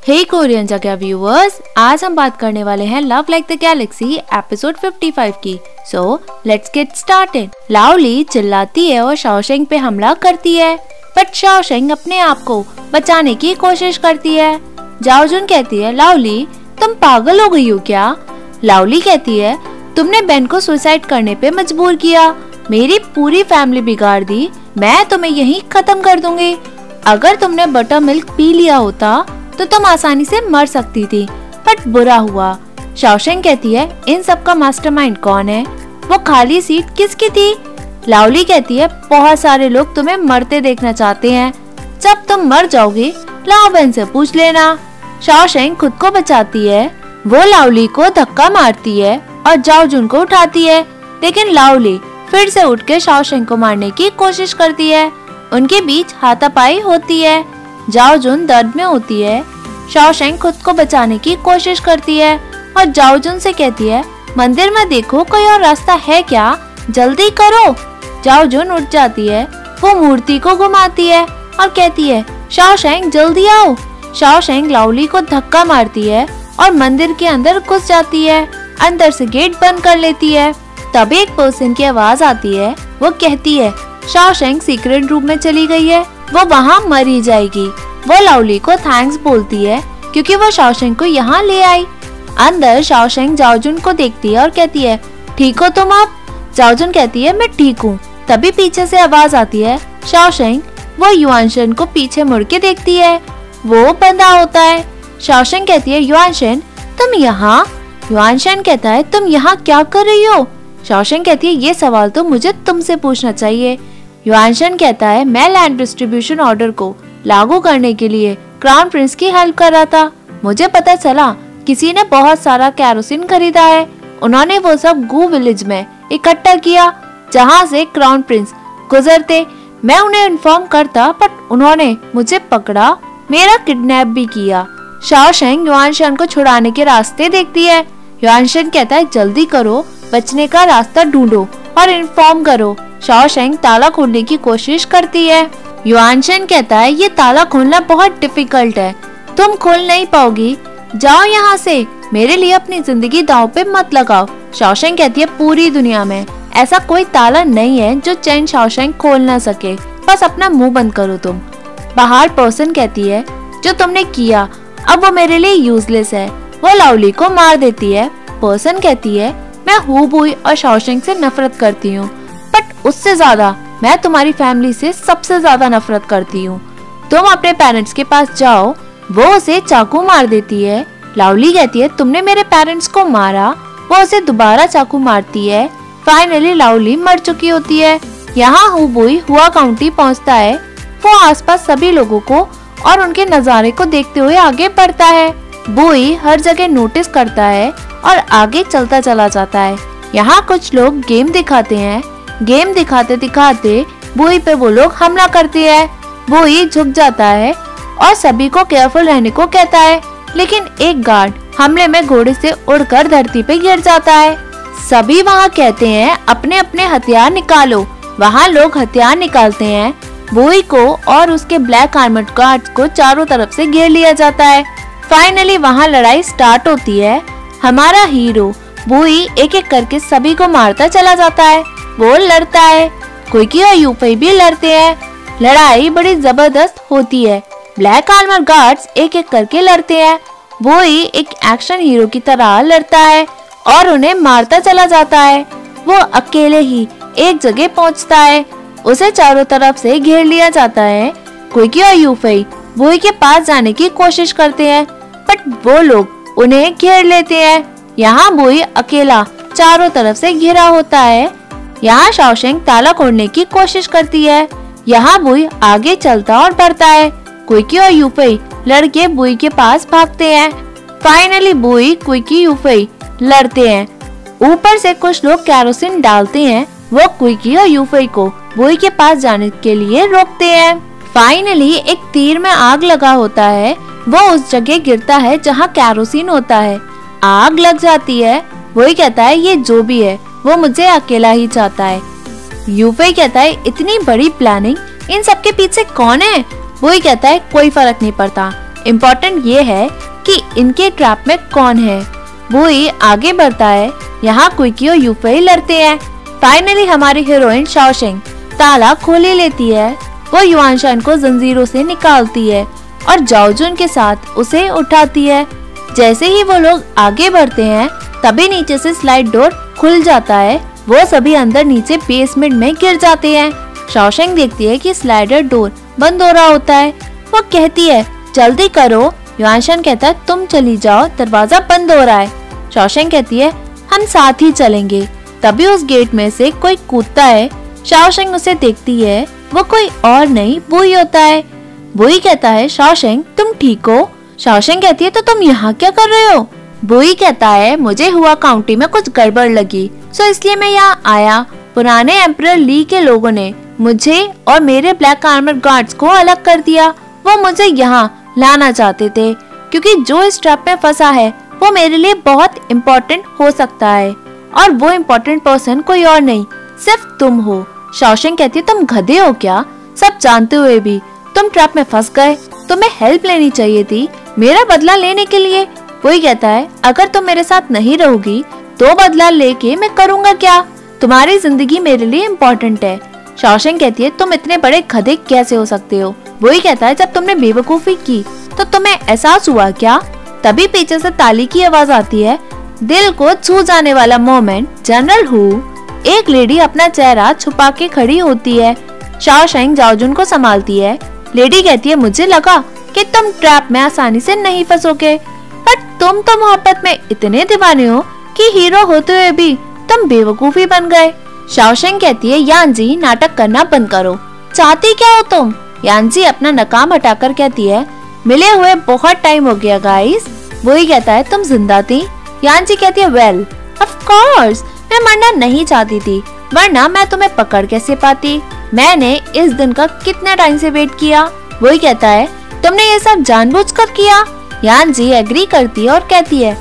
हे Korean जगह viewers, आज हम बात करने वाले हैं love like the galaxy episode 55 की। So let's get started. लाओली चिल्लाती है और शाओशेंग पे हमला करती है, बट शाओशेंग अपने आप को बचाने की कोशिश करती है। जाओजुन कहती है, लाओली तुम पागल हो गई हो क्या? लाओली कहती है, तुमने बेन को सुसाइड करने पे मजबूर किया, मेरी पूरी फैमिली बिगाड़ दी, मैं तुम्हें यहीं खत्म कर दूंगी। अगर तुमने बटर मिल्क पी लिया होता तो तुम आसानी से मर सकती थी, बट बुरा हुआ। शाओशेंग कहती है, इन सब का मास्टरमाइंड कौन है? वो खाली सीट किसकी थी? लाओली कहती है, बहुत सारे लोग तुम्हें मरते देखना चाहते हैं, जब तुम मर जाओगे लाओ बेन से पूछ लेना। शाओशेंग खुद को बचाती है, वो लाओली को धक्का मारती है और जाओजुन को उठाती है, लेकिन लाओली फिर से उठ के शाओशेंग को मारने की कोशिश करती है। उनके बीच हाथापाई होती है, जाओजुन दर्द में होती है। शाओशेंग खुद को बचाने की कोशिश करती है और जाओजुन से कहती है, मंदिर में देखो कोई और रास्ता है क्या, जल्दी करो। जाओजुन उठ जाती है, वो मूर्ति को घुमाती है और कहती है, शाओशेंग जल्दी आओ। शाओशेंग लाओली को धक्का मारती है और मंदिर के अंदर घुस जाती है, अंदर से गेट बंद कर लेती है। तभी एक पर्सन की आवाज आती है, वो कहती है, शाओशेंग सीक्रेट रूम में चली गई है, वो वहाँ मरी जाएगी। वो लाओली को थैंक्स बोलती है क्योंकि वो शाओशेंग को यहाँ ले आई। अंदर शाओशेंग जाओजुन को देखती है और कहती है, ठीक हो तुम अब? जाओजुन कहती है, मैं ठीक हूँ। तभी पीछे से आवाज आती है, शाओशेंग। वो युआनशन को पीछे मुड़ के देखती है, वो बंधा होता है। शाओशेंग कहती है, युआनशन तुम यहाँ? युआनशन कहता है, तुम यहाँ क्या कर रही हो? शाओशेंग कहती है, ये सवाल तो मुझे तुमसे पूछना चाहिए। युआनशन कहता है, मैं लैंड डिस्ट्रीब्यूशन ऑर्डर को लागू करने के लिए क्राउन प्रिंस की हेल्प कर रहा था। मुझे पता चला किसी ने बहुत सारा कैरोसिन खरीदा है, उन्होंने वो सब गू विलेज में इकट्ठा किया जहाँ से क्राउन प्रिंस गुजरते। मैं उन्हें इन्फॉर्म करता, बट उन्होंने मुझे पकड़ा, मेरा किडनैप भी किया। शाओशेंग युआनशन को छुड़ाने के रास्ते देखती है। युआनशन कहता है, जल्दी करो, बचने का रास्ता ढूंढो और इन्फॉर्म करो। शाओशेंग ताला खोलने की कोशिश करती है। युआनशन कहता है, ये ताला खोलना बहुत डिफिकल्ट है, तुम खोल नहीं पाओगी, जाओ यहाँ से, मेरे लिए अपनी जिंदगी दांव पे मत लगाओ। शाओशेंग कहती है, पूरी दुनिया में ऐसा कोई ताला नहीं है जो चेन शाओशेंग खोल ना सके, बस अपना मुंह बंद करो तुम। बाहर पर्सन कहती है, जो तुमने किया अब वो मेरे लिए यूजलेस है, वो लाओली को मार देती है। पर्सन कहती है, मैं हू बुई और शाओशेंग से नफरत करती हूँ, बट उससे ज्यादा मैं तुम्हारी फैमिली से सबसे ज्यादा नफरत करती हूँ। तुम अपने पेरेंट्स के पास जाओ। वो उसे चाकू मार देती है। लाओली कहती है, तुमने मेरे पेरेंट्स को मारा। वो उसे दोबारा चाकू मारती है। फाइनली लाओली मर चुकी होती है। यहाँ हू बुई हुआ काउंटी पहुँचता है। वो आसपास सभी लोगों को और उनके नजारे को देखते हुए आगे बढ़ता है। बुई हर जगह नोटिस करता है और आगे चलता चला जाता है। यहाँ कुछ लोग गेम दिखाते हैं। गेम दिखाते दिखाते बुई पे वो लोग हमला करते हैं। बुई झुक जाता है और सभी को केयरफुल रहने को कहता है, लेकिन एक गार्ड हमले में घोड़े से उड़कर धरती पे गिर जाता है। सभी वहाँ कहते हैं, अपने अपने हथियार निकालो। वहाँ लोग हथियार निकालते हैं। बुई को और उसके ब्लैक आर्मर्ड गार्ड्स को चारों तरफ से घेर लिया जाता है। फाइनली वहाँ लड़ाई स्टार्ट होती है। हमारा हीरो बुई एक एक करके सभी को मारता चला जाता है। वो लड़ता है, क्विकी और यूफई भी लड़ते हैं। लड़ाई बड़ी जबरदस्त होती है। ब्लैक आर्मर गार्ड्स एक एक करके लड़ते हैं। बुई एक एक्शन हीरो की तरह लड़ता है और उन्हें मारता चला जाता है। वो अकेले ही एक जगह पहुंचता है, उसे चारों तरफ से घेर लिया जाता है। क्विकी और यूफई बुई के पास जाने की कोशिश करते हैं, बट वो लोग उन्हें घेर लेते हैं। यहाँ बुई अकेला चारों तरफ से घिरा होता है। यहाँ शाओशेंग ताला खोलने की कोशिश करती है। यहाँ बुई आगे चलता और बढ़ता है। क्विकी और यूफई लड़के बुई के पास भागते हैं। फाइनली बुई क्विकी यूफई लड़ते हैं। ऊपर से कुछ लोग कैरोसिन डालते हैं। वो क्विकी और यूफई को बुई के पास जाने के लिए रोकते हैं। फाइनली एक तीर में आग लगा होता है। वो उस जगह गिरता है जहाँ कैरोसिन होता है। आग लग जाती है। बुई कहता है, ये जो भी है वो मुझे अकेला ही चाहता है। यूफई कहता है, इतनी बड़ी प्लानिंग, इन सब के पीछे कौन है? बुई कहता है, कोई फर्क नहीं पड़ता, इम्पोर्टेंट ये है कि इनके ट्रैप में कौन है। बुई आगे बढ़ता है, यहाँ क्विकी और यूफेई लड़ते हैं। फाइनली हमारी हीरोइन शाओशेंग ताला खोल लेती है। वो युआनशान को जंजीरों से निकालती है और जाओजुन के साथ उसे उठाती है। जैसे ही वो लोग आगे बढ़ते हैं तभी नीचे से स्लाइड डोर खुल जाता है। वो सभी अंदर नीचे बेसमेंट में गिर जाते हैं। शाओशेंग देखती है कि स्लाइडर डोर बंद हो रहा होता है। वो कहती है जल्दी करो। युआनशान कहता है तुम चली जाओ, दरवाजा बंद हो रहा है। शाओशेंग कहती है हम साथ ही चलेंगे। तभी उस गेट में से कोई कूदता है। शाओशेंग उसे देखती है, वो कोई और नहीं बुई होता है। बुई कहता है शाओशेंग तुम ठीक हो? शाओशेंग कहती है तो तुम यहाँ क्या कर रहे हो? बुई कहता है मुझे हुआ काउंटी में कुछ गड़बड़ लगी, सो इसलिए मैं यहाँ आया। पुराने एम्परर ली के लोगों ने मुझे और मेरे ब्लैक आर्मर गार्ड्स को अलग कर दिया। वो मुझे यहाँ लाना चाहते थे क्योंकि जो इस ट्रैप में फंसा है वो मेरे लिए बहुत इम्पोर्टेंट हो सकता है और वो इम्पोर्टेंट पर्सन कोई और नहीं सिर्फ तुम हो। शाओशेंग कहती है तुम गधे हो क्या? सब जानते हुए भी तुम ट्रैप में फंस गए। तुम्हें हेल्प लेनी चाहिए थी मेरा बदला लेने के लिए। वही कहता है अगर तुम मेरे साथ नहीं रहोगी तो बदला लेके मैं करूँगा क्या? तुम्हारी जिंदगी मेरे लिए इम्पोर्टेंट है। शाओशेंग कहती है तुम इतने बड़े गधे कैसे हो सकते हो? वही कहता है जब तुमने बेवकूफी की तो तुम्हें एहसास हुआ क्या? तभी पीछे से ताली की आवाज आती है। दिल को छू जाने वाला मोमेंट। जनरल हू एक लेडी अपना चेहरा छुपा के खड़ी होती है। शाओशेंग जाओजुन को संभालती है। लेडी कहती है मुझे लगा कि तुम ट्रैप में आसानी से नहीं फंसोगे, पर तुम तो मोहब्बत में इतने दीवाने हो कि हीरो होते हुए भी तुम बेवकूफी बन गए। शाओशेंग कहती है यानजी नाटक करना बंद करो। चाहती क्या हो तुम? यानजी अपना नकाब हटाकर कहती है मिले हुए बहुत टाइम हो गया गाइस। वही कहता है तुम जिंदा थी? यानजी कहती है वेल ऑफ कोर्स मैं मरना नहीं चाहती थी, वरना मैं तुम्हें पकड़ कैसे पाती। मैंने इस दिन का कितने टाइम से वेट किया। वही कहता है तुमने ये सब जानबूझकर किया। यानजी एग्री करती है और कहती है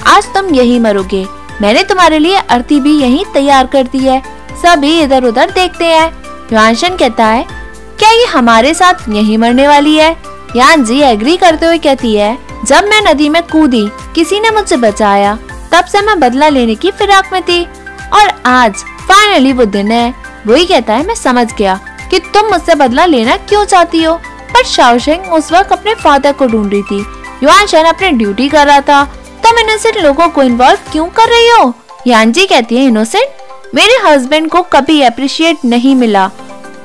आज तुम यही मरोगे। मैंने तुम्हारे लिए अर्थी भी यहीं तैयार कर दी है। सभी इधर उधर देखते हैं। युआनशान कहता है क्या ये हमारे साथ यहीं मरने वाली है? यानजी एग्री करते हुए कहती है जब मैं नदी में कूदी किसी ने मुझे बचाया, तब से मैं बदला लेने की फिराक में थी और आज फाइनली वो दिन है। वही कहता है मैं समझ गया कि तुम मुझसे बदला लेना क्यों चाहती हो, पर शाओशेंग उस वक्त अपने फादर को ढूंढ रही थी। युआनशान अपनी ड्यूटी कर रहा था। तुम इनोसेंट लोगों को इन्वॉल्व क्यों कर रही हो? यानजी कहती है इनोसेंट? मेरे हस्बैंड को कभी अप्रिशिएट नहीं मिला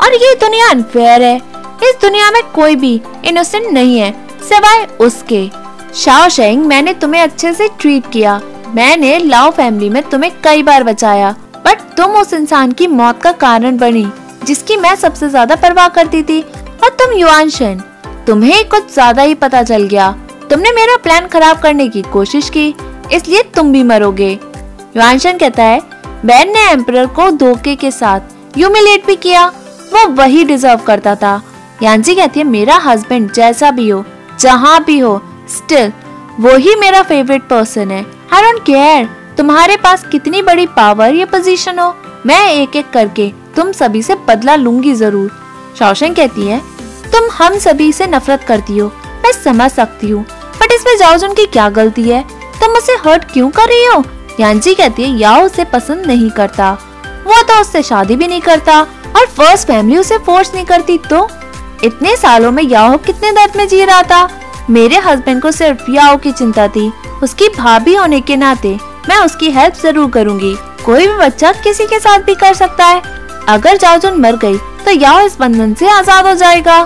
और ये दुनिया अनफेयर है। इस दुनिया में कोई भी इनोसेंट नहीं है सिवाय उसके। शाओशेंग मैंने तुम्हें अच्छे से ट्रीट किया। मैंने लाओ फैमिली में तुम्हें कई बार बचाया, बट तुम उस इंसान की मौत का कारण बनी जिसकी मैं सबसे ज्यादा परवाह करती थी। और तुम युआनशान, तुम्हें कुछ ज्यादा ही पता चल गया। तुमने मेरा प्लान खराब करने की कोशिश की, इसलिए तुम भी मरोगे। युआनशान कहता है बैन ने एम्परर को धोखे के साथ ह्यूमिलेट भी किया, वो वही डिजर्व करता था। यानजी कहती है मेरा हस्बैंड जैसा भी हो, जहाँ भी हो, स्टिल वो ही मेरा फेवरेट पर्सन है। आई डोंट केयर तुम्हारे पास कितनी बड़ी पावर या पोजीशन हो, मैं एक एक करके तुम सभी से बदला लूंगी जरूर। शाओशेंग कहती है तुम हम सभी से नफरत करती हो, मैं समझ सकती हूँ, बट इसमें जाओजुन की क्या गलती है? तुम उसे हर्ट क्यों कर रही हो? यानजी कहती है याओ उसे पसंद नहीं करता, वो तो उससे शादी भी नहीं करता और फर्स्ट फैमिली उसे फोर्स नहीं करती। तो इतने सालों में याओ कितने दर्द में जी रहा था। मेरे हस्बैंड को सिर्फ याओ की चिंता थी। उसकी भाभी होने के नाते मैं उसकी हेल्प जरूर करूंगी। कोई भी बच्चा किसी के साथ भी कर सकता है। अगर जाओजुन मर गई तो याओ इस बंधन से आजाद हो जाएगा।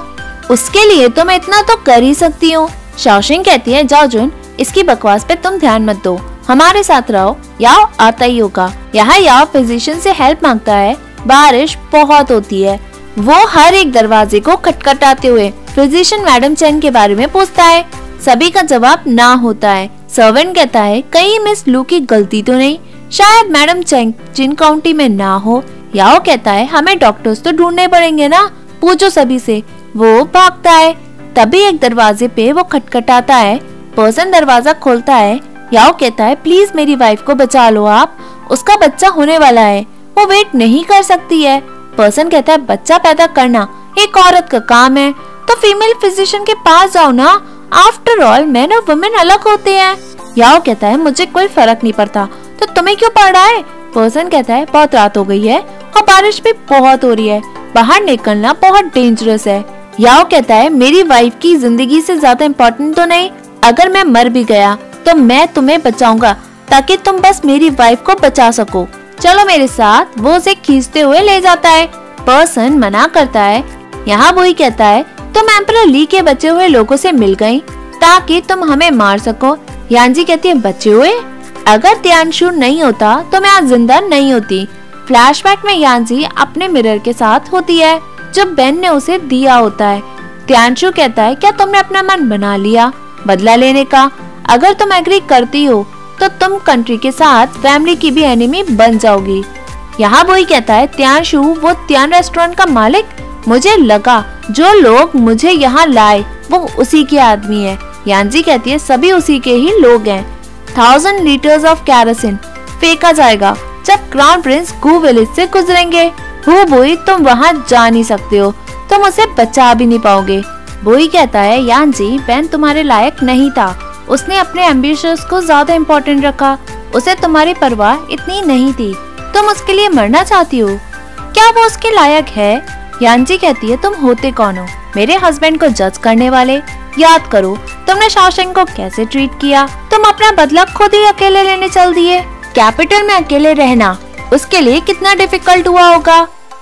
उसके लिए तो मैं इतना तो कर ही सकती हूँ। शाओशेंग कहती है जाओजुन इसकी बकवास पे तुम ध्यान मत दो, हमारे साथ रहो, याओ आता ही होगा। यहाँ याओ फिजिशियन से हेल्प मांगता है। बारिश बहुत होती है। वो हर एक दरवाजे को खटखटाते हुए फिजिशियन मैडम चेंग के बारे में पूछता है। सभी का जवाब ना होता है। सर्वेंट कहता है कहीं मिस लू की गलती तो नहीं, शायद मैडम चेंग जिन काउंटी में ना हो। याओ कहता है हमें डॉक्टर्स तो ढूंढने पड़ेंगे ना, पूछो सभी से। वो भागता है। तभी एक दरवाजे पे वो खटखटाता है। पर्सन दरवाजा खोलता है। याओ कहता है प्लीज मेरी वाइफ को बचा लो आप, उसका बच्चा होने वाला है, वो वेट नहीं कर सकती है। पर्सन कहता है बच्चा पैदा करना एक औरत का काम है, तो फीमेल फिजिशियन के पास जाओ ना, आफ्टर ऑल मैन और वुमेन अलग होते हैं। याओ कहता है मुझे कोई फर्क नहीं पड़ता, तो तुम्हें क्यों पड़ रहा है? पर्सन कहता है बहुत रात हो गई है और बारिश भी बहुत हो रही है, बाहर निकलना बहुत डेंजरस है। याओ कहता है मेरी वाइफ की जिंदगी से ज्यादा इम्पोर्टेंट तो नहीं, अगर मैं मर भी गया तो मैं तुम्हें बचाऊंगा ताकि तुम बस मेरी वाइफ को बचा सको, चलो मेरे साथ। वो उसे खींचते हुए ले जाता है। पर्सन मना करता है। यहाँ वही कहता है तुम एम्परर ली के बचे हुए लोगों से मिल गई ताकि तुम हमें मार सको। यांजी कहती है बचे हुए? अगर तियानशु नहीं होता तो मैं आज जिंदा नहीं होती। फ्लैशबैक में यांजी अपने मिरर के साथ होती है जो बेन ने उसे दिया होता है। तियानशु कहता है क्या तुमने अपना मन बना लिया बदला लेने का? अगर तुम एग्री करती हो तो तुम कंट्री के साथ फैमिली की भी एनिमी बन जाओगी। यहाँ वही कहता है तियानशु वो तियान रेस्टोरेंट का मालिक? मुझे लगा जो लोग मुझे यहाँ लाए वो उसी के आदमी है। यांजी कहती है सभी उसी के ही लोग हैं। 1000 लीटर्स ऑफ कैरोसिन फेंका जाएगा जब क्राउन प्रिंस गू विलेज से गुजरेंगे। हु बोई तुम वहाँ जा नहीं सकते हो, तुम उसे बचा भी नहीं पाओगे। बोई कहता है यांजी बेन तुम्हारे लायक नहीं था, उसने अपने एम्बिशंस को ज्यादा इम्पोर्टेंट रखा, उसे तुम्हारी परवाह इतनी नहीं थी, तुम उसके लिए मरना चाहती हो, क्या वो उसके लायक है? यांजी कहती है तुम होते कौन हो मेरे हस्बैंड को जज करने वाले? याद करो तुमने शाओशेंग को कैसे ट्रीट किया, तुम अपना बदला खुद ही अकेले लेने चल दिए। कैपिटल में अकेले रहना उसके लिए कितना डिफिकल्ट हुआ होगा।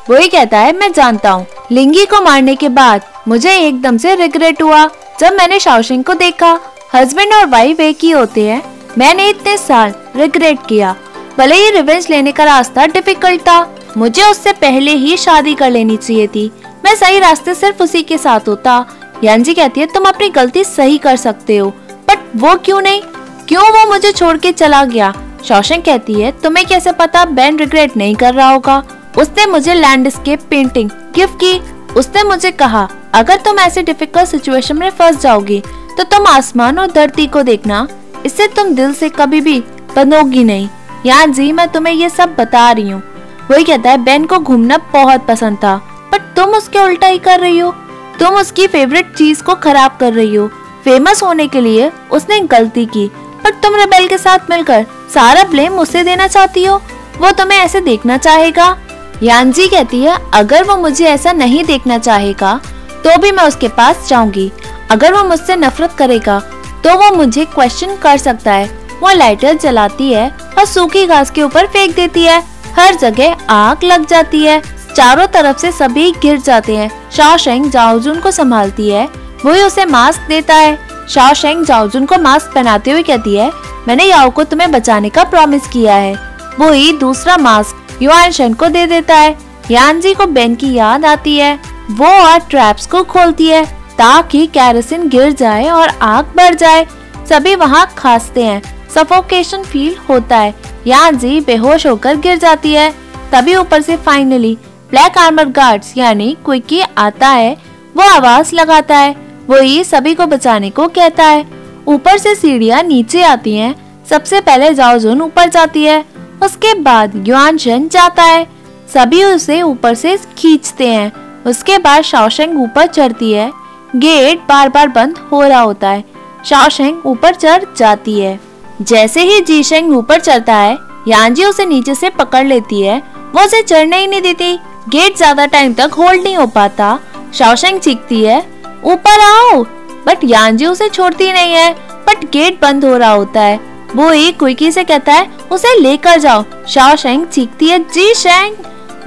वही कहता है मैं जानता हूँ, लिंगी को मारने के बाद मुझे एकदम से रिग्रेट हुआ जब मैंने शाओशेंग को देखा। हस्बैंड और वाइफ एक ही होते हैं, मैंने इतने साल रिग्रेट किया, भले ही रिवेंज लेने का रास्ता डिफिकल्ट था, मुझे उससे पहले ही शादी कर लेनी चाहिए थी, मैं सही रास्ते सिर्फ उसी के साथ होता। यांजी कहती है तुम अपनी गलती सही कर सकते हो, बट वो क्यों नहीं, क्यों वो मुझे छोड़ के चला गया? शाओशेंग कहती है तुम्हें कैसे पता बेन रिग्रेट नहीं कर रहा होगा, उसने मुझे लैंडस्केप पेंटिंग गिफ्ट की, उसने मुझे कहा अगर तुम ऐसे डिफिकल्ट सिचुएशन में फंस जाओगी तो तुम आसमान और धरती को देखना, इससे तुम दिल से कभी भी बनोगी नहीं। यांजी मैं तुम्हें ये सब बता रही हूँ। वही कहता है बेन को घूमना बहुत पसंद था, बट तुम उसके उल्टा ही कर रही हो, तुम उसकी फेवरेट चीज को खराब कर रही हो। फेमस होने के लिए उसने गलती की, पर तुम रेबेल के साथ मिलकर सारा ब्लेम उसे देना चाहती हो, वो तुम्हें ऐसे देखना चाहेगा? यांजी कहती है अगर वो मुझे ऐसा नहीं देखना चाहेगा तो भी मैं उसके पास जाऊंगी, अगर वो मुझसे नफरत करेगा तो वो मुझे क्वेश्चन कर सकता है। वो लाइटर जलाती है और सूखी घास के ऊपर फेंक देती है, हर जगह आग लग जाती है, चारों तरफ से सभी गिर जाते हैं। शाओशेंग जाओजुन को संभालती है, वही उसे मास्क देता है। शाओशेंग जाओजुन को मास्क पहनाते हुए कहती है मैंने याओ को तुम्हें बचाने का प्रॉमिस किया है। वही दूसरा मास्क युआनशन को दे देता है। यांजी को बेन की याद आती है, वो और ट्रैप्स को खोलती है ताकि कैरोसिन गिर जाए और आग बढ़ जाए। सभी वहाँ खांसते हैं, सफोकेशन फील होता है, यांजी बेहोश होकर गिर जाती है। तभी ऊपर से फाइनली ब्लैक आर्मर गार्ड्स यानी क्विकी आता है, वो आवाज लगाता है, वही सभी को बचाने को कहता है। ऊपर से सीढ़ियाँ नीचे आती हैं, सबसे पहले जाओजुन ऊपर जाती है, उसके बाद युआनशन जाता है, सभी उसे ऊपर से खींचते हैं। उसके बाद शाओशेंग ऊपर चढ़ती है, गेट बार बार बंद हो रहा होता है, शाओशेंग ऊपर चढ़ जाती है। जैसे ही जीशेंग ऊपर चढ़ता है, यांजी उसे नीचे से पकड़ लेती है, वो उसे चढ़ने ही नहीं देती, गेट ज्यादा टाइम तक होल्ड नहीं हो पाता। शाओशेंग चीखती है ऊपर आओ, बट यांजी उसे छोड़ती नहीं है, बट गेट बंद हो रहा होता है। वो एक क्विकी से कहता है उसे लेकर जाओ। शाओशेंग चीखती है जीशेंग,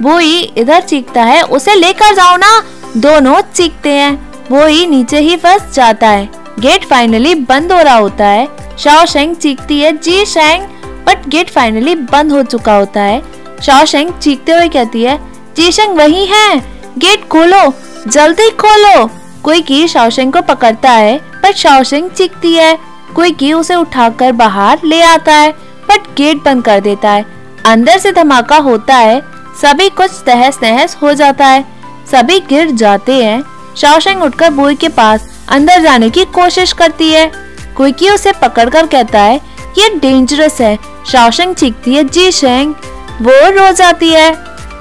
वो ही इधर चीखता है उसे लेकर जाओ ना, दोनों चीखते हैं, वो ही नीचे ही फंस जाता है। गेट फाइनली बंद हो रहा होता है, शाओशेंग चीखती है जीशेंग, बट गेट फाइनली बंद हो चुका होता है। शाओशेंग चीखते हुए कहती है जीशेंग वही है, गेट खोलो, जल्दी खोलो। क्विकी शाओशेंग को पकड़ता है, पर शाओशेंग चीखती है, क्विकी उसे उठाकर बाहर ले आता है, बट गेट बंद कर देता है। अंदर से धमाका होता है, सभी कुछ तहस नहस हो जाता है, सभी गिर जाते हैं। शाओशेंग उठकर बोई के पास अंदर जाने की कोशिश करती है, क्विकी उसे पकड़कर कहता है ये डेंजरस है। शाओशेंग चीखती है जीशेंग, वो रो जाती है।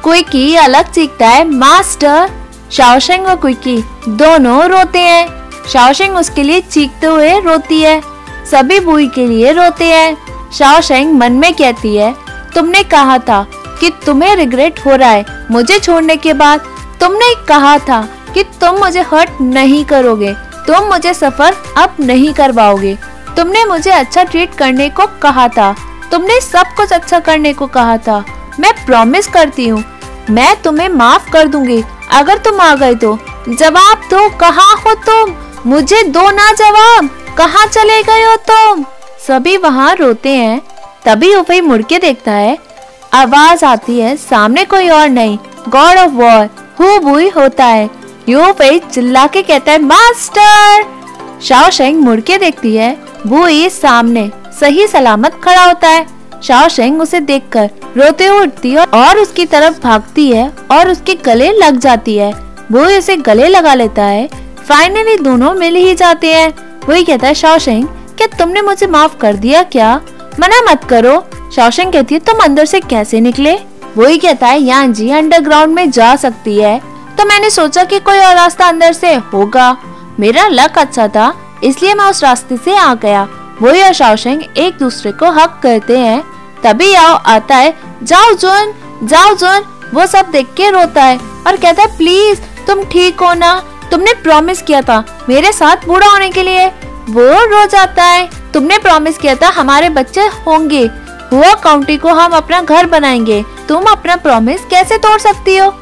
क्विकी अलग चीखता है मास्टर। शाओशेंग और क्विकी दोनों रोते हैं। शाओशेंग उसके लिए चीखते हुए रोती है। सभी बुई के लिए रोते हैं। शाओशेंग मन में कहती है, तुमने कहा था कि तुम्हें रिग्रेट हो रहा है मुझे छोड़ने के बाद। तुमने कहा था कि तुम मुझे हर्ट नहीं करोगे, तुम मुझे सफर अब नहीं करवाओगे। तुमने मुझे अच्छा ट्रीट करने को कहा था, तुमने सब कुछ अच्छा करने को कहा था। मैं प्रॉमिस करती हूँ मैं तुम्हें माफ कर दूंगी अगर तुम आ गए तो। जवाब दो, कहाँ हो तुम? मुझे दो ना जवाब, कहाँ चले गए हो तुम? सभी वहाँ रोते हैं। तभी उफई मुड़ के देखता है। आवाज आती है, सामने कोई और नहीं, गॉड ऑफ वॉर हु बुई होता है। यूफई चिल्ला के कहता है, मास्टर। शाओशेंग मुड़ के देखती है। बुई सामने सही सलामत खड़ा होता है। शाओशेंग उसे देखकर रोते हुए उठती है और उसकी तरफ भागती है और उसके गले लग जाती है। बुई उसे गले लगा लेता है। फाइनली दोनों मिल ही जाते हैं। बुई कहता है, शाओशेंग क्या तुमने मुझे माफ कर दिया क्या? मना मत करो। शाओशेंग कहती है, तुम अंदर से कैसे निकले? बुई कहता है, यान जी अंडरग्राउंड में जा सकती है तो मैंने सोचा कि कोई और रास्ता अंदर से होगा। मेरा लक अच्छा था इसलिए मैं उस रास्ते से आ गया। बुई और शाओशेंग एक दूसरे को हक करते हैं। तभी याओ आता है, जाओ जुन, जाओ जुन। वो सब देख के रोता है और कहता है, प्लीज तुम ठीक हो ना? तुमने प्रॉमिस किया था मेरे साथ बूढ़ा होने के लिए। वो रो जाता है, तुमने प्रॉमिस किया था हमारे बच्चे होंगे, हुआ काउंटी को हम अपना घर बनाएंगे। तुम अपना प्रॉमिस कैसे तोड़ सकती हो?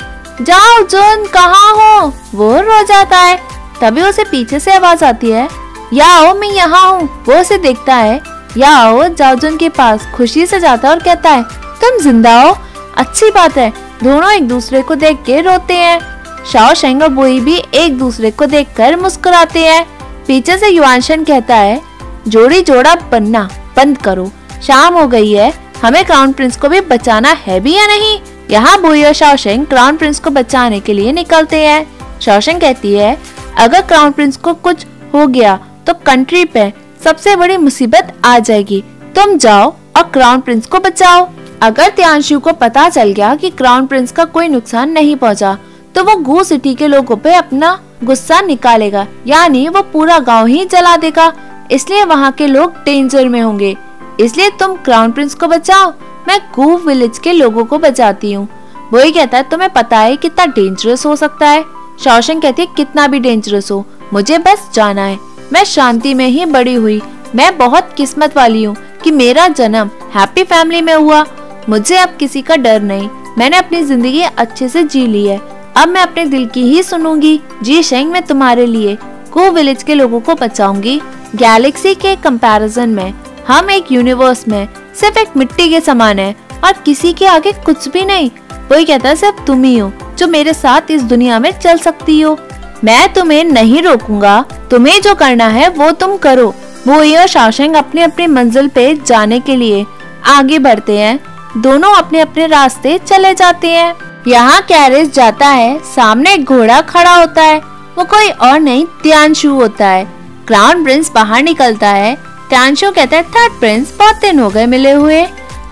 जाओ जुन, कहाँ हो? वो रो जाता है। तभी उसे पीछे से आवाज आती है, याओ मैं यहाँ हूँ। वो उसे देखता है। याओ जाओजुन के पास खुशी से जाता है और कहता है, तुम जिंदा हो, अच्छी बात है। दोनों एक दूसरे को देख के रोते हैं। शाओशेंग और बुई भी एक दूसरे को देखकर मुस्कुराते हैं। पीछे से युआनशन कहता है, जोड़ी जोड़ा बनना बंद करो, शाम हो गई है, हमें क्राउन प्रिंस को भी बचाना है भी या नहीं? यहाँ बुई और शाओशेंग क्राउन प्रिंस को बचाने के लिए निकलते हैं। शाओशेंग कहती है, अगर क्राउन प्रिंस को कुछ हो गया तो कंट्री पे सबसे बड़ी मुसीबत आ जाएगी। तुम जाओ और क्राउन प्रिंस को बचाओ। अगर त्यांशु को पता चल गया कि क्राउन प्रिंस का कोई नुकसान नहीं पहुंचा, तो वो गू सिटी के लोगों पे अपना गुस्सा निकालेगा, यानी वो पूरा गांव ही जला देगा। इसलिए वहाँ के लोग डेंजर में होंगे। इसलिए तुम क्राउन प्रिंस को बचाओ, मैं गू विलेज के लोगों को बचाती हूँ। वही कहता है, तुम्हें पता है कितना डेंजरस हो सकता है? शाओशेंग कहती है, कितना भी डेंजरस हो, मुझे बस जाना है। मैं शांति में ही बड़ी हुई, मैं बहुत किस्मत वाली हूँ कि मेरा जन्म हैप्पी फैमिली में हुआ। मुझे अब किसी का डर नहीं, मैंने अपनी जिंदगी अच्छे से जी ली है। अब मैं अपने दिल की ही सुनूंगी। जी शेंग, मैं तुम्हारे लिए गू विलेज के लोगों को बचाऊंगी। गैलेक्सी के कंपैरिजन में हम एक यूनिवर्स में सिर्फ एक मिट्टी के समान है और किसी के आगे कुछ भी नहीं। वही कहता है, सिर्फ तुम ही हो जो मेरे साथ इस दुनिया में चल सकती हो। मैं तुम्हें नहीं रोकूंगा, तुम्हें जो करना है वो तुम करो। बुई और शाओशेंग अपनी अपनी मंजिल पे जाने के लिए आगे बढ़ते हैं। दोनों अपने अपने रास्ते चले जाते हैं। यहाँ कैरेज जाता है। सामने एक घोड़ा खड़ा होता है। वो कोई और नहीं, त्यांशु होता है। क्राउन प्रिंस बाहर निकलता है। त्यांशु कहता है, थर्ड प्रिंस, बहुत दिन हो गए मिले हुए।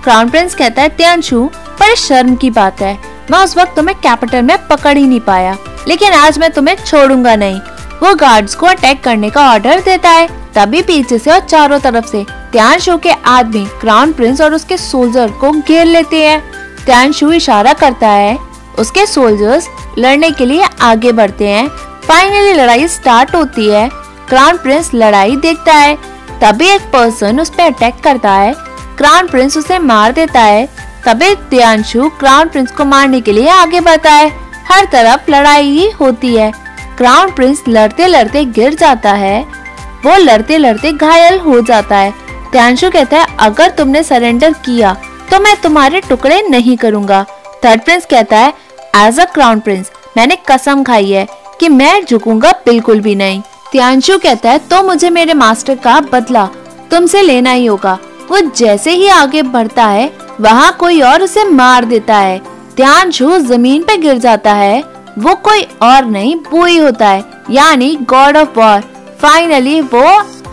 क्राउन प्रिंस कहता है, त्यांशु बड़े शर्म की बात है, मैं उस वक्त तुम्हें कैपिटल में पकड़ ही नहीं पाया, लेकिन आज मैं तुम्हें छोड़ूंगा नहीं। वो गार्ड्स को अटैक करने का ऑर्डर देता है। तभी पीछे से और चारों तरफ से त्यांशु के आदमी क्राउन प्रिंस और उसके सोल्जर को घेर लेते हैं। त्यांशु इशारा करता है, उसके सोल्जर्स लड़ने के लिए आगे बढ़ते हैं। फाइनली लड़ाई स्टार्ट होती है। क्राउन प्रिंस लड़ाई देखता है। तभी एक पर्सन उस पर अटैक करता है। क्राउन प्रिंस उसे मार देता है। तभी त्यांशु क्राउन प्रिंस को मारने के लिए आगे बढ़ता है। हर तरफ लड़ाई ही होती है। क्राउन प्रिंस लड़ते लड़ते गिर जाता है। वो लड़ते लड़ते घायल हो जाता है। त्यांशु कहता है, अगर तुमने सरेंडर किया तो मैं तुम्हारे टुकड़े नहीं करूंगा। थर्ड प्रिंस कहता है, एज अ क्राउन प्रिंस मैंने कसम खाई है कि मैं झुकूंगा बिल्कुल भी नहीं। त्यांशु कहता है, तो मुझे मेरे मास्टर का बदला तुमसे लेना ही होगा। वो जैसे ही आगे बढ़ता है वहाँ कोई और उसे मार देता है। त्यांशु जमीन पे गिर जाता है। वो कोई और नहीं, बुई होता है, यानी गॉड ऑफ वॉर। फाइनली वो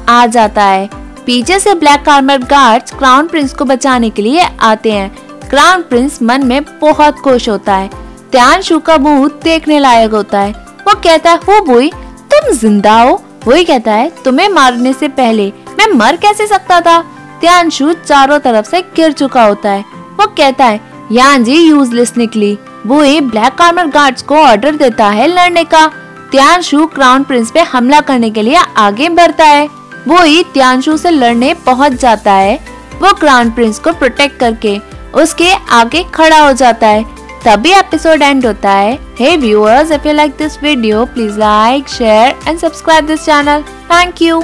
आ जाता है। पीछे से black armour guards crown Prince को बचाने के लिए आते हैं। क्राउन प्रिंस मन में बहुत खुश होता है। त्यांशु का मुंह देखने लायक होता है। वो कहता है, हो बुई, तुम जिंदा हो, वही कहता है तुम्हें मारने से पहले मैं मर कैसे सकता था। तियानशु चारों तरफ से गिर चुका होता है। वो कहता है यानजी यूजलेस निकली। वो ही ब्लैक आर्मर गार्ड्स को ऑर्डर देता है लड़ने का। तियानशु क्राउन प्रिंस पे हमला करने के लिए आगे बढ़ता है। वो ही तियानशु से लड़ने पहुंच जाता है। वो क्राउन प्रिंस को प्रोटेक्ट करके उसके आगे खड़ा हो जाता है। तभी एपिसोड एंड होता है। Hey viewers, if you like this video please like, share and subscribe this channel. Thank you.